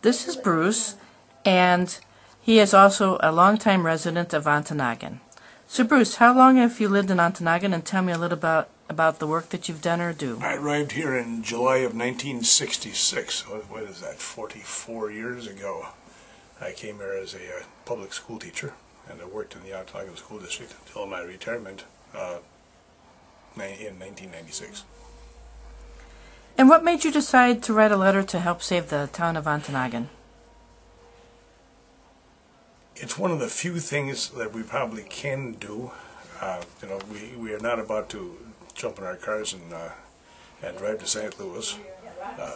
This is Bruce, and he is also a longtime resident of Ontonagon. So Bruce, how long have you lived in Ontonagon, and tell me a little about the work that you've done or do? I arrived here in July of 1966. What is that, 44 years ago. I came here as a public school teacher, and I worked in the Ontonagon School District until my retirement in 1996. And what made you decide to write a letter to help save the town of Ontonagon? It's one of the few things that we probably can do. We are not about to jump in our cars and drive to St. Louis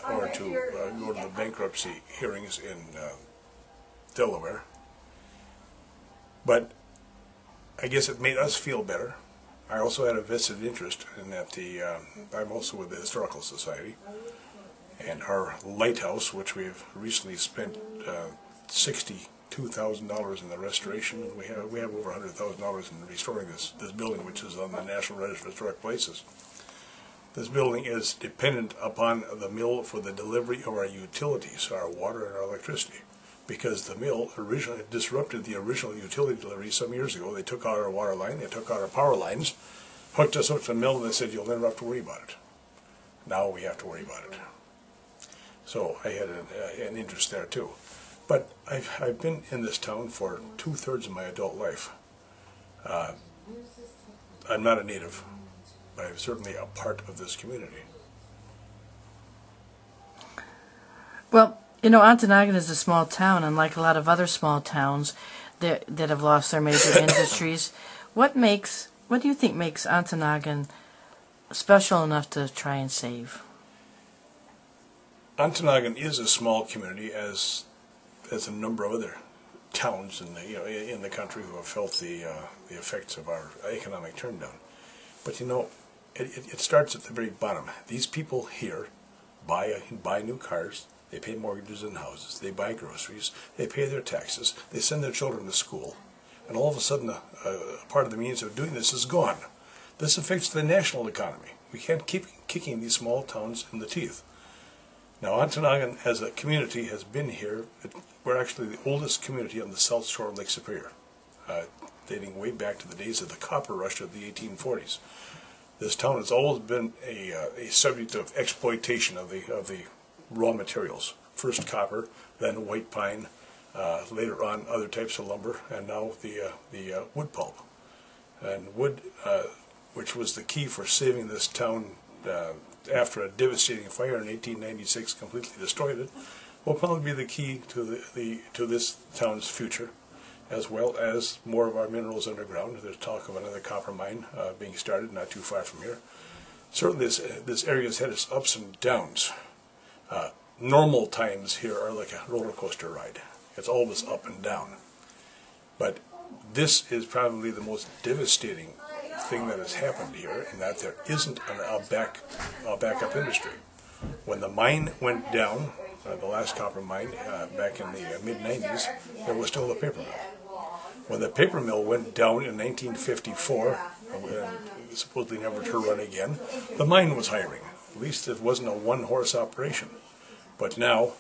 or to go to the bankruptcy hearings in Delaware. But I guess it made us feel better. I also had a vested interest in that I'm also with the Historical Society, and our lighthouse, which we've recently spent $62,000 in the restoration. We have over $100,000 in restoring this building, which is on the National Register of Historic Places. This building is dependent upon the mill for the delivery of our utilities, our water and our electricity, because the mill originally disrupted the original utility delivery some years ago. They took out our water line, they took out our power lines, hooked us up to the mill, and they said, you'll never have to worry about it. Now we have to worry about it. So I had an interest there too. But I've been in this town for 2/3 of my adult life. I'm not a native, but I'm certainly a part of this community. Well, you know, Ontonagon is a small town, and like a lot of other small towns that have lost their major industries. What do you think makes Ontonagon special enough to try and save? Ontonagon is a small community, as a number of other towns in the country who have felt the effects of our economic turndown. But it starts at the very bottom. These people here buy new cars. They pay mortgages and houses, they buy groceries, they pay their taxes, they send their children to school, and all of a sudden a part of the means of doing this is gone. This affects the national economy. We can't keep kicking these small towns in the teeth. Now, Ontonagon as a community has been here. We're actually the oldest community on the south shore of Lake Superior, dating way back to the days of the copper rush of the 1840s. This town has always been a subject of exploitation of the raw materials. First copper, then white pine, later on other types of lumber, and now the wood pulp. And wood, which was the key for saving this town after a devastating fire in 1896 completely destroyed it, will probably be the key to this town's future, as well as more of our minerals underground. There's talk of another copper mine being started not too far from here. Certainly this area has had its ups and downs. Normal times here are like a roller coaster ride. It's always up and down. But this is probably the most devastating thing that has happened here, in that there isn't a backup industry. When the mine went down, the last copper mine back in the mid-90s, there was still a paper mill. When the paper mill went down in 1954, and supposedly never to run again, the mine was hiring. At least it wasn't a one-horse operation. But now,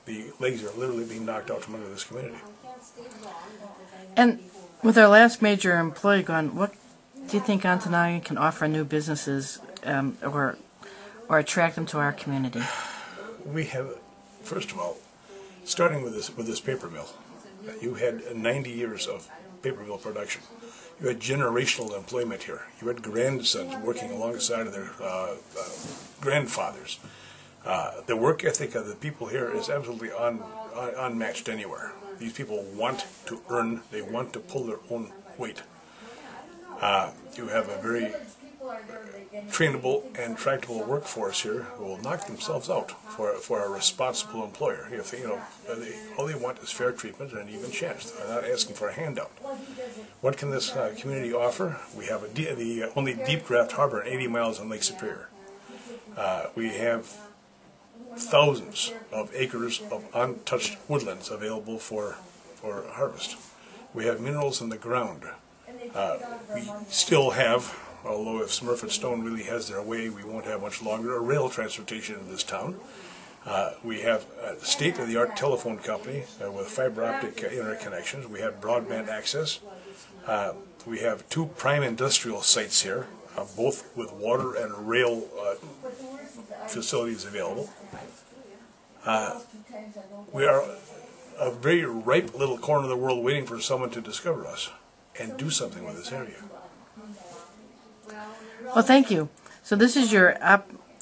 the legs are literally being knocked out from under this community. And with our last major employee gone, what do you think Ontonagon can offer new businesses or attract them to our community? We have, first of all, starting with this paper mill. You had 90 years of paper mill production. You had generational employment here. You had grandsons working alongside of their grandfathers. The work ethic of the people here is absolutely unmatched anywhere. These people want to earn, they want to pull their own weight. You have a very trainable and tractable workforce here who will knock themselves out for a responsible employer. If all they want is fair treatment and an even chance. They're not asking for a handout. What can this community offer? We have the only deep draft harbor 80 miles on Lake Superior. We have thousands of acres of untouched woodlands available for harvest. We have minerals in the ground. We still have, although if Smurfit Stone really has their way, we won't have much longer, a rail transportation in this town. We have a state-of-the-art telephone company with fiber optic interconnections. We have broadband access. We have 2 prime industrial sites here, both with water and rail facilities available. We are a very ripe little corner of the world waiting for someone to discover us and do something with this area. Well, thank you. So this is your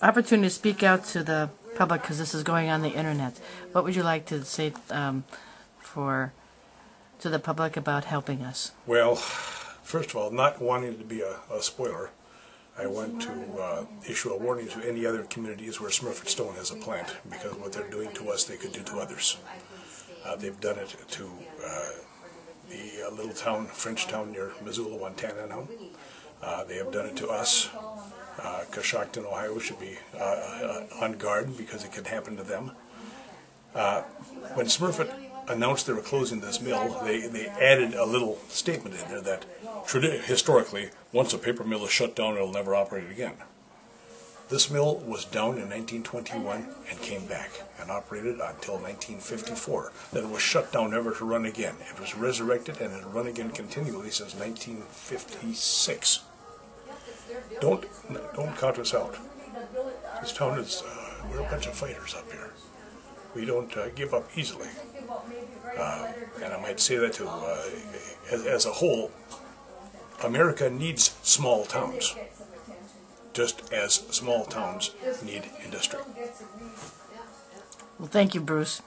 opportunity to speak out to the public because this is going on the internet. What would you like to say to the public about helping us? Well, first of all, not wanting to be a spoiler, I want to issue a warning to any other communities where Smurfit Stone has a plant, because what they're doing to us they could do to others. They've done it to the little town, French town near Missoula, Ontonagon. They have done it to us. Coshocton, Ohio should be on guard because it could happen to them. When Smurfit announced they were closing this mill, they added a little statement in there that historically, once a paper mill is shut down, it will never operate again. This mill was down in 1921 and came back and operated until 1954. Then it was shut down, never to run again. It was resurrected and it run again continually since 1956. Don't count us out. This town is, we're a bunch of fighters up here. We don't give up easily. And I might say that to, as a whole, America needs small towns, just as small towns need industry. Well, thank you, Bruce.